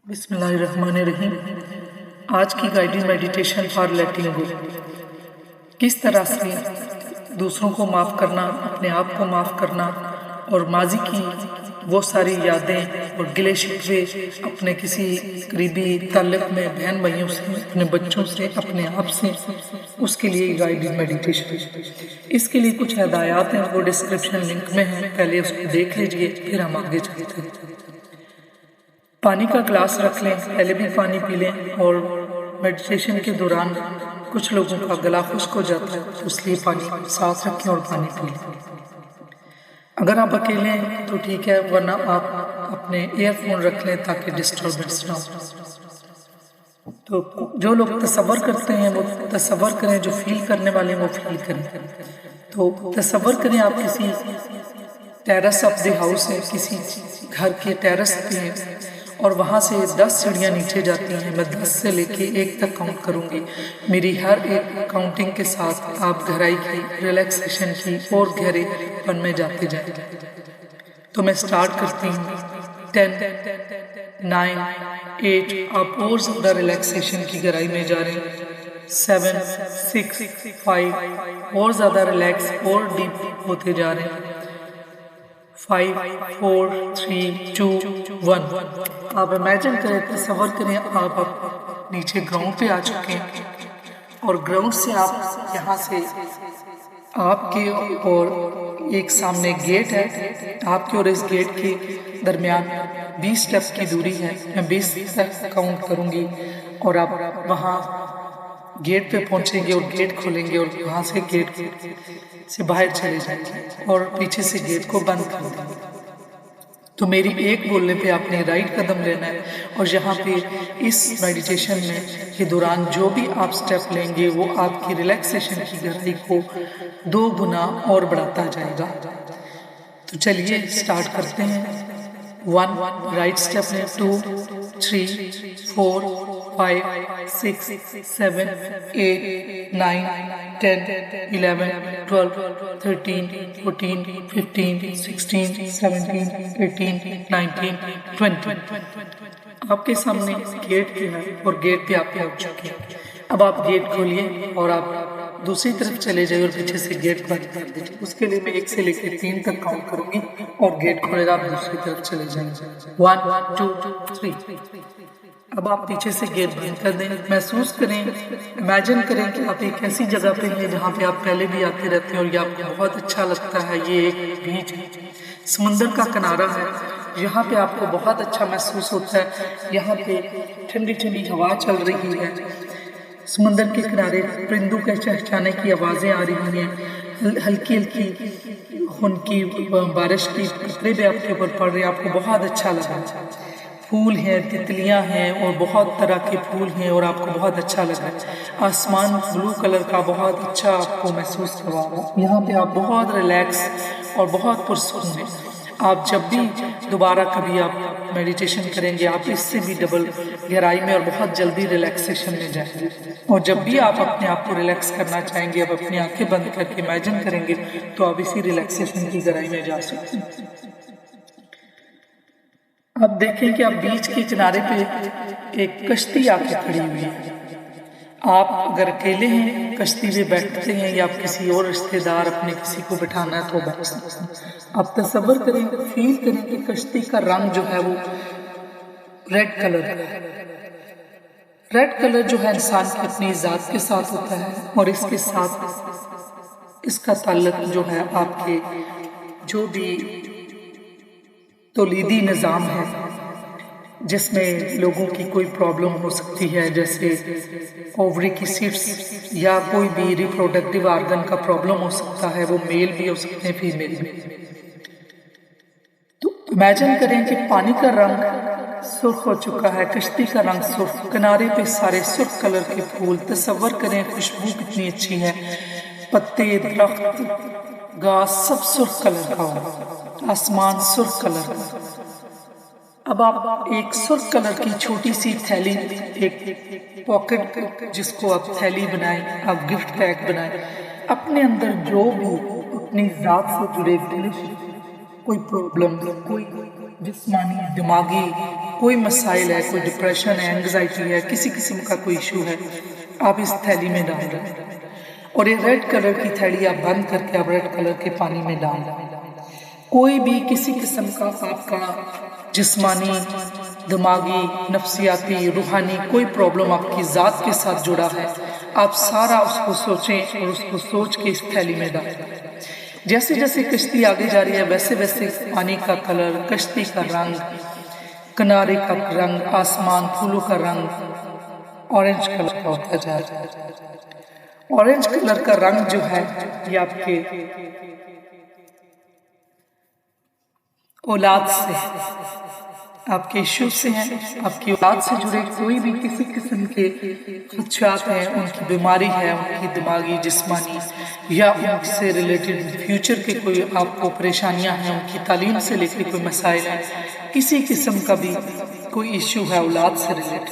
بسم اللہ الرحمن الرحیم۔ آج کی guided meditation for letting go. کس طرح سے دوسروں کو معاف کرنا، اپنے آپ کو معاف کرنا اور ماضی کی وہ ساری یادیں اور گلے شکوے اپنے کسی قریبی تعلق میں بہن بھائیوں سے، اپنے بچوں سے، اپنے آپ سے، اس کے لیے گائیڈڈ میڈیٹیشن۔ اس کے لیے کچھ ہدایات ہیں، وہ ڈسکرپشن لنک میں ہیں، پہلے اس کو دیکھ لیجئے، پھر ہم آگے چلتے ہیں۔ پانی کا گلاس رکھ لیں، پہلے بھی پانی پی لیں، اور میڈیٹیشن کے دوران کچھ لوگوں کا گلا خشک ہو جاتا ہے، اس لیے پانی ساتھ رکھیں اور پانی پی لیں۔ اگر آپ اکیلے ہیں تو ٹھیک ہے، ورنہ آپ اپنے ایئر فون رکھ لیں تاکہ ڈسٹربنس نہ ہو۔ تو جو لوگ تصور کرتے ہیں وہ تصور کریں، جو فیل کرنے والے ہیں وہ فیل کریں۔ تو تصور کریں آپ کسی ٹیرس آف دی ہاؤس ہے، کسی گھر کے ٹیرس پہ ہیں، اور وہاں سے 10 سیڑھیاں نیچے جاتی ہیں۔ میں 10 سے لے کے 1 تک کاؤنٹ کروں گی۔ میری ہر ایک کاؤنٹنگ کے ساتھ آپ گہرائی کی، ریلیکسیشن کی اور گہرے پن میں جاتے جائیں۔ تو میں سٹارٹ کرتی ہوں۔ 10 9 8 آپ اور زیادہ ریلیکسیشن کی گہرائی میں جا رہے ہیں۔ 7 6 5 اور زیادہ ریلیکس اور ڈیپ ہوتے جا رہے ہیں۔ 5 4 3 2 1 آپ امیجن کریں، تصور کریں آپ نیچے گراؤنڈ پہ آ چکے ہیں، اور گراؤنڈ سے آپ یہاں سے آپ کے اور ایک سامنے گیٹ ہے، آپ کے اور اس گیٹ کے درمیان 20 سٹیپس کی دوری ہے۔ میں 20 تک کاؤنٹ کروں گی اور آپ وہاں گیٹ پہ پہنچیں گے اور گیٹ کھولیں گے، اور وہاں سے گیٹ سے باہر چلے جائیں گے اور پیچھے سے گیٹ کو بند کر دیں گے۔ تو میری ایک بولنے پہ آپ نے رائٹ قدم لینا ہے، اور یہاں پہ اس میڈیٹیشن میں کے دوران جو بھی آپ سٹیپ لیں گے وہ آپ کی ریلیکسیشن کی گہرائی کو 2 گنا اور بڑھاتا جائے گا۔ تو چلیے سٹارٹ کرتے ہیں۔ 1 رائٹ سٹیپ لیں، 2 3 4 5 6 7 8 9 10 11 12 13 14 15 16 17 18 19 20 آپ کے سامنے گیٹ پہ ہے اور گیٹ پہ آپ پہنچ چکے ہیں۔ اب آپ گیٹ کھولیے اور آپ دوسری طرف چلے جائیں اور پیچھے سے گیٹ بند کر دیجیے۔ اس کے لیے میں 1 سے لے کے 3 تک کاؤنٹ کروں گی اور گیٹ کھولے گا، آپ دوسری طرف چلے جائیں گے۔ 1 2 3 اب آپ پیچھے سے گیٹ بند کر دیں۔ محسوس کریں، امیجن کریں کہ آپ ایک ایسی جگہ پہ ہیں جہاں پہ آپ پہلے بھی آتے رہتے ہیں اور یہ آپ کو بہت اچھا لگتا ہے۔ یہ ایک بیچ سمندر کا کنارہ ہے، یہاں پہ آپ کو بہت اچھا محسوس ہوتا ہے۔ یہاں پہ ٹھنڈی ٹھنڈی ہوا چل رہی ہے، سمندر کے کنارے پرندوں کے چہچہانے کی آوازیں آ رہی ہیں، ہلکی ہلکی خنکی بارش کی قطرے بھی آپ کے اوپر پڑ رہے ہیں، آپ کو بہت اچھا لگا۔ پھول ہیں، تتلیاں ہیں اور بہت طرح کے پھول ہیں اور آپ کو بہت اچھا لگا۔ آسمان بلو کلر کا بہت اچھا آپ کو محسوس ہوا۔ یہاں پہ آپ بہت ریلیکس اور بہت پرسکون ہیں۔ آپ جب بھی دوبارہ کبھی آپ میڈیٹیشن کریں گے، آپ اس سے بھی ڈبل گہرائی میں اور بہت جلدی ریلیکسیشن میں جائیں گے۔ اور جب بھی آپ اپنے آپ کو ریلیکس کرنا چاہیں گے، اب اپنی آنکھیں بند کر کے امیجن کریں گے تو آپ اسی ریلیکسیشن کی گہرائی میں جا سکتے ہیں۔ اب دیکھیں کہ آپ بیچ کے کنارے پہ ایک کشتی آ کے کھڑی ہوئی ہے۔ آپ اگر اکیلے ہیں، کشتی پہ بیٹھتے ہیں، یا آپ کسی اور رشتے دار اپنے کسی کو بٹھانا ہے تو بیٹھ سکتے ہیں۔ آپ تصور کریں، فیل کریں کہ کشتی کا رنگ جو ہے وہ ریڈ کلر کا ہے۔ ریڈ کلر جو ہے انسان کی اپنی ذات کے ساتھ ہوتا ہے، اور اس کے ساتھ اس کا تعلق جو ہے آپ کے جو بھی تولیدی نظام ہے، جس میں لوگوں کی کوئی پرابلم ہو سکتی ہے، جیسے اووری کی سیٹس یا کوئی بھی ریپروڈکٹیو آرگن کا پرابلم ہو سکتا ہے، وہ میل بھی ہو سکتے ہیں، فیمیل بھی۔ تو امیجن کریں کہ پانی کا رنگ سرخ ہو چکا ہے، کشتی کا رنگ سرخ، کنارے پہ سارے سرخ کلر کے پھول۔ تصور کریں خوشبو کتنی اچھی ہے، پتے، درخت، گھاس سب سرخ کلر کا ہو، آسمان سرخ کلر کا۔ اب آپ ایک سرخ کلر کی چھوٹی سی تھیلی، ایک پاکٹ جس کو آپ تھیلی بنائیں، آپ گفٹ پیک بنائیں، اپنے اندر جو بھی اپنی ذات سے جڑے کوئی پرابلم، کوئی جسمانی، دماغی کوئی مسائل ہے، کوئی ڈپریشن ہے، انگزائٹی ہے، کسی قسم کا کوئی ایشو ہے، آپ اس تھیلی میں ڈال دیں، اور یہ ریڈ کلر کی تھیلی آپ بند کر کے آپ ریڈ کلر کے پانی میں ڈال دیں۔ کوئی بھی کسی قسم کا آپ کا جسمانی، دماغی، نفسیاتی، روحانی کوئی پرابلم آپ کی ذات کے ساتھ جڑا ہے، آپ سارا اس کو سوچیں اور اس کو سوچ کے اس تھیلی میں ڈالیں۔ جیسے جیسے کشتی آگے جا رہی ہے ویسے ویسے پانی کا کلر، کشتی کا رنگ، کنارے کا رنگ، آسمان، پھولوں کا رنگ اورنج کلر کا ہوتا جا رہا ہے۔ اورنج کلر کا رنگ جو ہے یہ آپ کے اولاد سے، آپ کے ایشو سے ہیں، آپ کی اولاد سے جڑے کوئی بھی کسی قسم کے خدشات ہیں، ان کی بیماری ہے، ان کی دماغی، جسمانی، یا ان سے ریلیٹڈ فیوچر کے کوئی آپ کو پریشانیاں ہیں، ان کی تعلیم سے لے کے کوئی مسائل ہیں، کسی قسم کا بھی کوئی ایشو ہے اولاد سے ریلیٹڈ،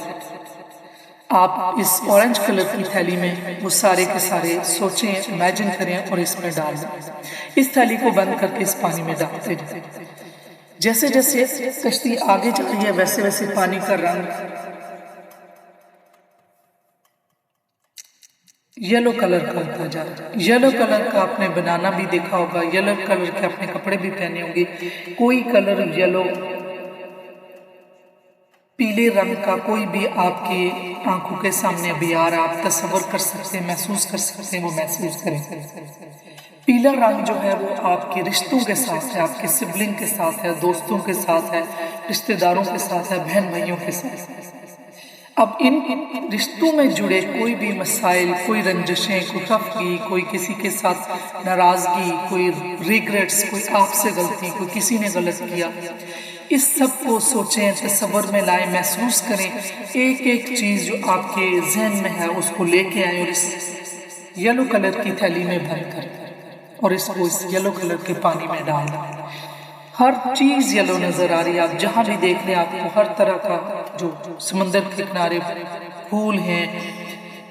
آپ اس اورنج کلر کی تھیلی میں وہ سارے کے سارے سوچیں، امیجن کریں اور اس میں ڈال دیں۔ اس تھیلی کو بند کر کے اس پانی میں ڈالتے جائیں۔ جیسے جیسے کشتی آگے جا رہی ہے ویسے ویسے پانی کا رنگ یلو کلر کا ہوتا جا رہا ہے۔ یلو کلر کا آپ نے بنانا بھی دیکھا ہوگا، یلو کلر کے اپنے کپڑے بھی پہنے ہوں گے، کوئی کلر یلو، پیلے رنگ کا کوئی بھی آپ کی آنکھوں کے سامنے ابھی آ رہا، آپ تصور کر سکتے ہیں، محسوس کر سکتے ہیں، وہ محسوس کریں۔ پیلا رنگ جو ہے وہ آپ کے رشتوں کے ساتھ ہے، آپ کے سبلنگ کے ساتھ ہے، دوستوں کے ساتھ ہے، رشتہ داروں کے ساتھ ہے، بہن بھائیوں کے ساتھ ہے۔ اب ان رشتوں میں جڑے کوئی بھی مسائل، کوئی رنجشیں، کوئی خفگی، کوئی کسی کے ساتھ ناراضگی، کوئی ریگریٹس، کوئی آپ سے غلطی، کوئی کسی نے غلط کیا، اس سب کو سوچیں، تصور میں لائیں، محسوس کریں، ایک ایک چیز جو آپ کے ذہن میں ہے اس کو لے کے آئیں اور اس یلو کلر کی تھیلی میں بھر کر اور اس کو اس یلو کلر کے پانی میں ڈال دیں۔ ہر چیز یلو نظر آ رہی ہے، آپ جہاں بھی دیکھ رہے ہیں آپ کو ہر طرح کا جو سمندر کے کنارے پھول ہیں،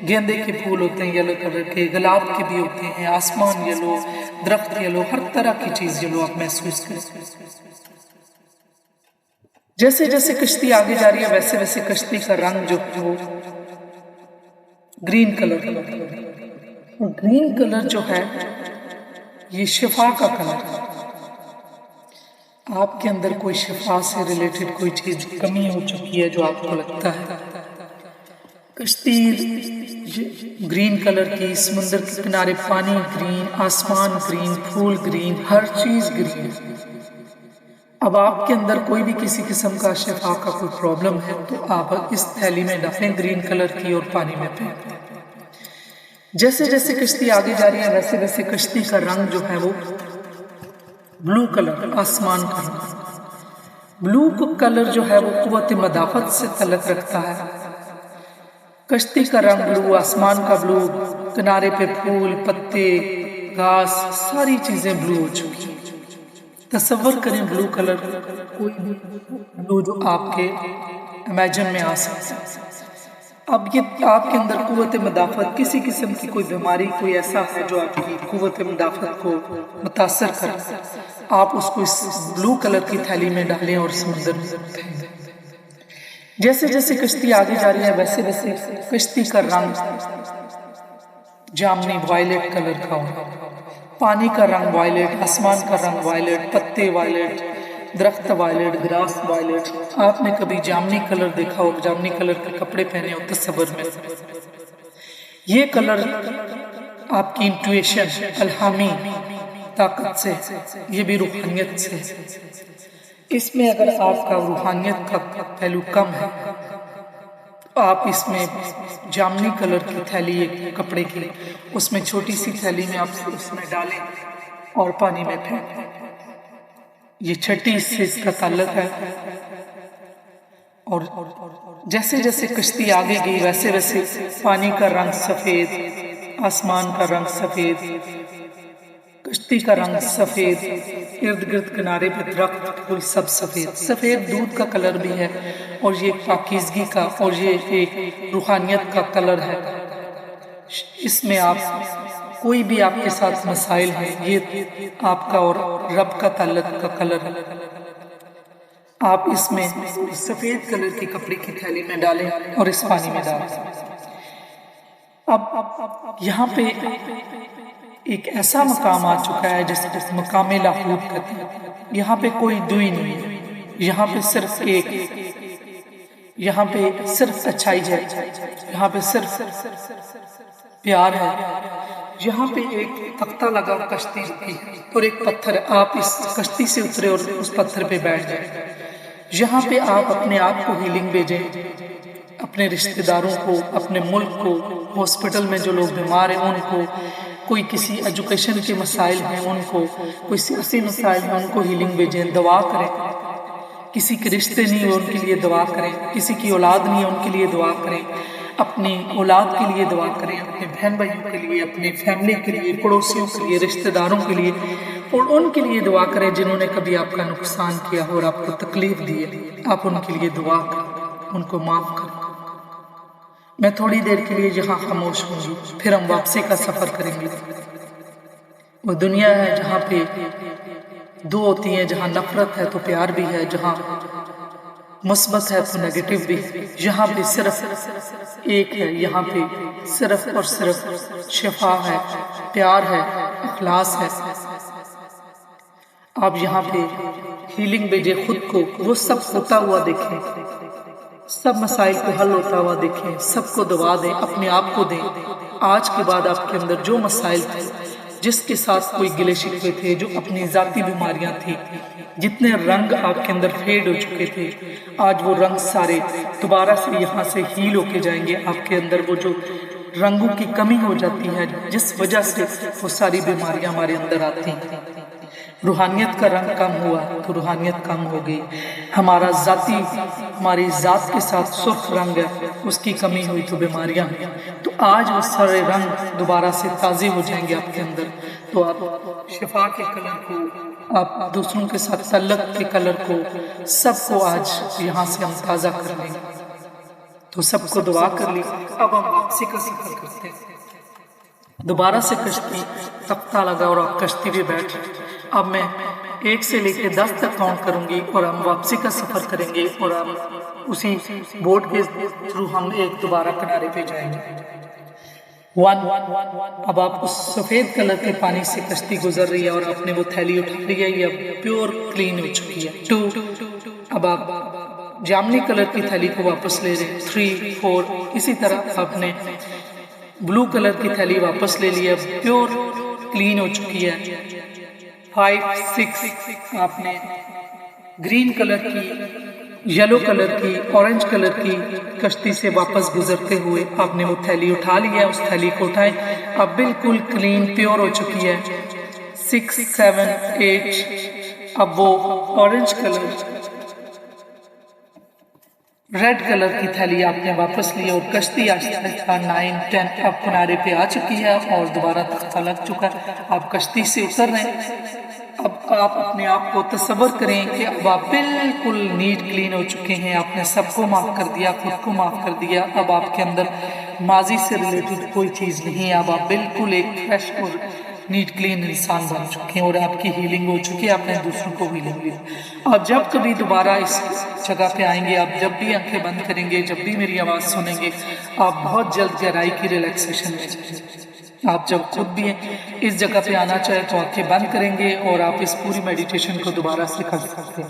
گیندے کے پھول ہوتے ہیں یلو کلر کے، گلاب کے بھی ہوتے ہیں، آسمان یلو، درخت یلو، ہر طرح کی چیز یلو آپ محسوس کریں۔ جیسے جیسے کشتی آگے جا رہی ہے ویسے ویسے کشتی کا رنگ جو ہے وہ گرین کلر کا، گرین کلر جو ہے یہ شفا کا کلر ہے۔ آپ کے اندر کوئی شفا سے ریلیٹڈ کوئی چیز کمی ہو چکی ہے جو آپ کو لگتا ہے، کشتی گرین کلر کی، سمندر کے کنارے پانی گرین، آسمان گرین، پھول گرین، ہر چیز گرین۔ اب آپ کے اندر کوئی بھی کسی قسم کا شفا کا کوئی پرابلم ہے تو آپ اس تھیلی میں ڈالیں گرین کلر کی اور پانی میں پھینک دیں۔ جیسے جیسے کشتی آگے جا رہی ہے ویسے ویسے کشتی کا رنگ جو ہے وہ بلو کلر، آسمان کا رنگ۔ بلو کلر جو ہے وہ قوت مدافعت سے تعلق رکھتا ہے۔ کشتی کا رنگ بلو، آسمان کا بلو، کنارے پہ پھول، پتے، گھاس، ساری چیزیں بلو ہو چکی ہیں۔ تصور کریں بلو کلر، کوئی بھی بلو جو آپ کے امیجن میں آ سکتا ہے۔ اب یہ آپ کے اندر قوت مدافعت، کسی قسم کی کوئی بیماری، کوئی ایسا ہے جو آپ کی قوت مدافعت کو متاثر کرے، آپ اس کو اس بلو کلر کی تھیلی میں ڈالیں اور سمندر میں پھینک دیں۔ جیسے جیسے کشتی آگے جا رہی ہے ویسے ویسے کشتی کا رنگ جامنی وائلٹ کلر کا ہو، پانی کا رنگ وائلٹ، آسمان کا رنگ وائلٹ، پتے وائلٹ، درخت وائلٹ، گراس وائلٹ۔ آپ نے کبھی جامنی کلر دیکھا ہو، جامنی کلر کے کپڑے پہنے ہو تصور میں، یہ کلر آپ کی انٹویشن، الہامی طاقت سے، یہ بھی روحانیت سے، اس میں اگر آپ کا روحانیت کا پہلو کم ہے تو آپ اس میں جامنی کلر کی تھیلی کپڑے کی، اس میں چھوٹی سی تھیلی میں آپ اس میں ڈالیں اور پانی میں پھینک دیں۔ یہ چھٹی سے اس کا تعلق ہے۔ اور جیسے جیسے کشتی آگے گئی ویسے ویسے پانی کا رنگ سفید، آسمان کا رنگ سفید، کشتی کا رنگ سفید، ارد گرد کنارے پہ درخت پھول سب سفید، سفید دودھ کا کلر بھی ہے اور یہ پاکیزگی کا اور یہ ایک روحانیت کا کلر ہے۔ اس میں آپ کوئی بھی آپ کے ساتھ مسائل ہے، یہ آپ کا اور رب کا تعلق کا کلر ہے۔ آپ اس میں سفید کلر کے کپڑے کی تھیلی میں ڈالیں اور اس پانی میں ڈالیں۔ اب یہاں پہ ایک ایسا مقام آ چکا ہے جس کو مقام لاہوت کہتے ہیں۔ یہاں پہ کوئی دوئی نہیں ہے، یہاں پہ صرف ایک، یہاں پہ صرف اچھائی ہے، یہاں پہ صرف پیار ہے۔ یہاں پہ ایک تختہ لگا کشتی رکی اور ایک پتھر، آپ اس کشتی سے اترے اور اس پتھر پہ بیٹھ جائیں۔ یہاں پہ آپ اپنے آپ کو ہیلنگ بھیجیں، اپنے رشتہ داروں کو، اپنے ملک کو، ہاسپٹل میں جو لوگ بیمار ہیں ان کو، کوئی کسی ایجوکیشن کے مسائل ہیں ان کو، کوئی سیاسی مسائل ہیں ان کو ہیلنگ بھیجیں، دعا کریں۔ کسی کے رشتے نہیں ہیں ان کے لیے دعا کریں، کسی کی اولاد نہیں ہے ان کے لیے دعا کریں، اپنی اولاد کے لیے دعا کریں، اپنے بہن بھائیوں کے لیے، اپنے فیملی کے لیے، پڑوسیوں کے لیے، رشتہ داروں کے لیے، اور ان کے لیے دعا کریں جنہوں نے کبھی آپ کا نقصان کیا اور آپ کو تکلیف دی ہے۔ آپ ان کے لیے دعا کریں، ان کو معاف کریں۔ میں تھوڑی دیر کے لیے یہاں خاموش ہوں گی، پھر ہم واپسی کا سفر کریں گے۔ وہ دنیا ہے جہاں پہ دو ہوتی ہیں، جہاں نفرت ہے تو پیار بھی ہے، جہاں مثبت ہے تو نیگیٹو بھی ہے۔ یہاں پہ صرف ایک ہے، یہاں پہ صرف اور صرف شفا ہے، پیار ہے، اخلاص ہے۔ آپ یہاں پہ ہیلنگ بھیجیں خود کو، وہ سب ہوتا ہوا دیکھیں، سب مسائل کو حل ہوتا ہوا دیکھیں، سب کو دعا دیں، اپنے آپ کو دیں۔ آج کے بعد آپ کے اندر جو مسائل تھے، جس کے ساتھ کوئی گلے شکوے تھے، جو اپنی ذاتی بیماریاں تھیں، جتنے رنگ آپ کے اندر فیڈ ہو چکے تھے، آج وہ رنگ سارے دوبارہ سے یہاں سے ہیل ہو کے جائیں گے۔ آپ کے اندر وہ جو رنگوں کی کمی ہو جاتی ہے جس وجہ سے وہ ساری بیماریاں ہمارے اندر آتی ہیں، روحانیت کا رنگ کم ہوا تو روحانیت کم ہو گئی۔ ہماری ذات کے ساتھ سرخ رنگ ہے، اس کی کمی ہوئی تو بیماریاں ہیں۔ تو آج وہ سارے رنگ دوبارہ سے تازے ہو جائیں گے آپ کے اندر، تو آپ شفا کے کلر کو، آپ دوسروں کے ساتھ تعلق کے کلر کو، سب کو آج یہاں سے ہم تازہ کر لیں گے۔ تو سب کو دعا کر لی، اب ہم واپسی کا سفر کرتے ہیں۔ دوبارہ سے کشتی تختہ لگا اور آپ کشتی پہ بیٹھ، اب میں 1 سے لے کے 10 تک کاؤنٹ کروں گی اور ہم واپسی کا سفر کریں گے، اور ہم اسی بوٹ کے تھرو ہم ایک دوبارہ کنارے پہ جائیں گے۔ 1، اب آپ اس سفید کلر کے پانی سے کشتی گزر رہی ہے اور آپ نے وہ تھیلی اٹھا لی ہے، یہ پیور کلین ہو چکی ہے۔ 2، اب آپ جامنی کلر کی تھیلی کو واپس لے رہے ہیں۔ 3، 4، اسی طرح آپ نے بلو کلر کی تھیلی واپس لے لی ہے، پیور کلین ہو چکی ہے۔ 5، 6، آپ نے گرین کلر کی، یلو کلر کی، اورنج کلر کی کشتی سے واپس گزرتے ہوئے آپ نے وہ تھیلی اٹھا لی ہے، اس تھیلی کو اٹھائیں، اب بالکل کلین پیور ہو چکی ہے۔ 6، 7، 8، اب وہ اورنج کلر، ریڈ کلر کی تھیلی آپ نے واپس لی اور کشتی آہستہ 9، 10 اب کنارے پہ آ چکی ہے اور دوبارہ تختہ لگ چکا ہے۔ آپ کشتی سے اتر رہے ہیں، اب آپ اپنے آپ کو تصور کریں کہ اب آپ بالکل نیٹ کلین ہو چکے ہیں، آپ نے سب کو معاف کر دیا، خود کو معاف کر دیا۔ اب آپ کے اندر ماضی سے ریلیٹڈ کوئی چیز نہیں ہے، اب آپ بالکل ایک فریش اور نیٹ کلین انسان بن چکے ہیں اور آپ کی ہیلنگ ہو چکی ہے، آپ نے دوسروں کو ہیلنگ دی۔ آپ جب کبھی دوبارہ اس جگہ پہ آئیں گے، آپ جب بھی آنکھیں بند کریں گے، جب بھی میری آواز سنیں گے، آپ بہت جلد گہرائی کی ریلیکسیشن میں جائیں گے۔ آپ جب خود بھی اس جگہ پہ آنا چاہے تو آنکھیں بند کریں گے اور آپ اس پوری میڈیٹیشن کو دوبارہ سے کر سکتے ہیں۔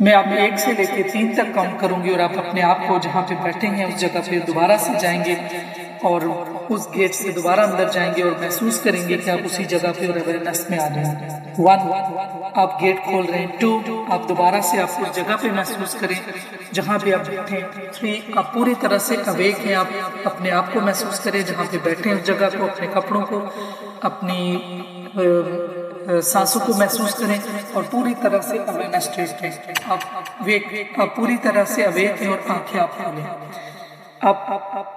میں آپ 1 سے لے کے 3 تک کاؤنٹ کروں گی اور آپ اپنے آپ کو جہاں پہ بیٹھے ہیں اس جگہ پہ دوبارہ سے جائیں گے اور اس گیٹ سے دوبارہ اندر جائیں گے اور محسوس کریں گے کہ آپ اسی جگہ پہ اور اویئرنیس میں آ جائیں گے۔ 1، آپ گیٹ کھول رہے ہیں۔ 2، آپ دوبارہ سے آپ اس جگہ پہ محسوس کریں جہاں پہ آپ بیٹھے ہیں۔ 3، آپ پوری طرح سے اویک ہیں، آپ اپنے آپ کو محسوس کریں جہاں پہ بیٹھے ہیں اس جگہ کو، اپنے کپڑوں کو، اپنی سانسوں کو محسوس کریں اور پوری طرح سے اویئرنیس رہیں۔ آپ پوری طرح سے اویک ہیں اور آنکھیں آپ کھولیں۔ اب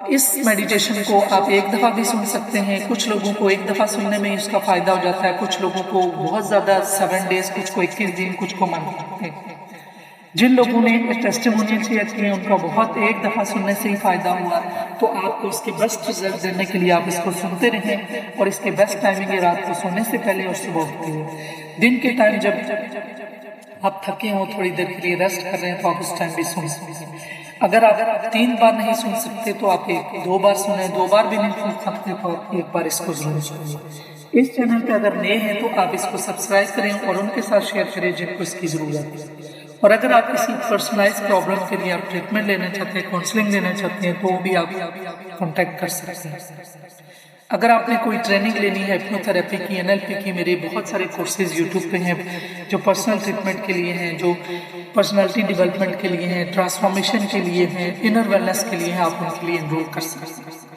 اس میڈیٹیشن کو آپ 1 دفعہ بھی سن سکتے ہیں، کچھ لوگوں کو 1 دفعہ سننے میں اس کا فائدہ ہو جاتا ہے، کچھ لوگوں کو بہت زیادہ 7 ڈیز، کچھ کو 21 دن، کچھ کو منتھ۔ جن لوگوں نے ٹیسٹیمونیل شیئر کیے ان کا بہت 1 دفعہ سننے سے ہی فائدہ ہوا، تو آپ کو اس کے بیسٹ رزلٹ دینے کے لیے آپ اس کو سنتے رہیں، اور اس کے بیسٹ ٹائمنگ ہے رات کو سونے سے پہلے اور صبح اٹھتے ہوئے۔ دن کے ٹائم جب آپ تھکے ہوں تھوڑی دیر کے لیے ریسٹ کر رہے ہیں تو آپ اس ٹائم بھی سن سکتے ہیں۔ اگر آپ 3 بار نہیں سن سکتے تو آپ 2 بار سنیں، 2 بار بھی نہیں سن سکتے تو آپ 1 بار اس کو ضرور سنیں۔ اس چینل پہ اگر نئے ہیں تو آپ اس کو سبسکرائب کریں اور ان کے ساتھ شیئر کریں جن کو اس کی ضرورت ہے۔ اور اگر آپ کسی پرسنلائز پرابلم کے لیے آپ ٹریٹمنٹ لینا چاہتے ہیں، کاؤنسلنگ لینا چاہتے ہیں تو بھی آپ کانٹیکٹ کر سکتے ہیں۔ اگر آپ نے کوئی ٹریننگ لینی ہے ہپنوتھیراپی کی، NLP کی، میرے بہت سارے کورسز یوٹیوب پہ ہیں جو پرسنل ٹریٹمنٹ کے لیے ہیں، جو پرسنالٹی ڈیولپمنٹ کے لیے ہیں، ٹرانسفارمیشن کے لیے ہیں، انر ویلنس کے لیے ہیں، آپ ان کے لیے انرول کر سکتے ہیں۔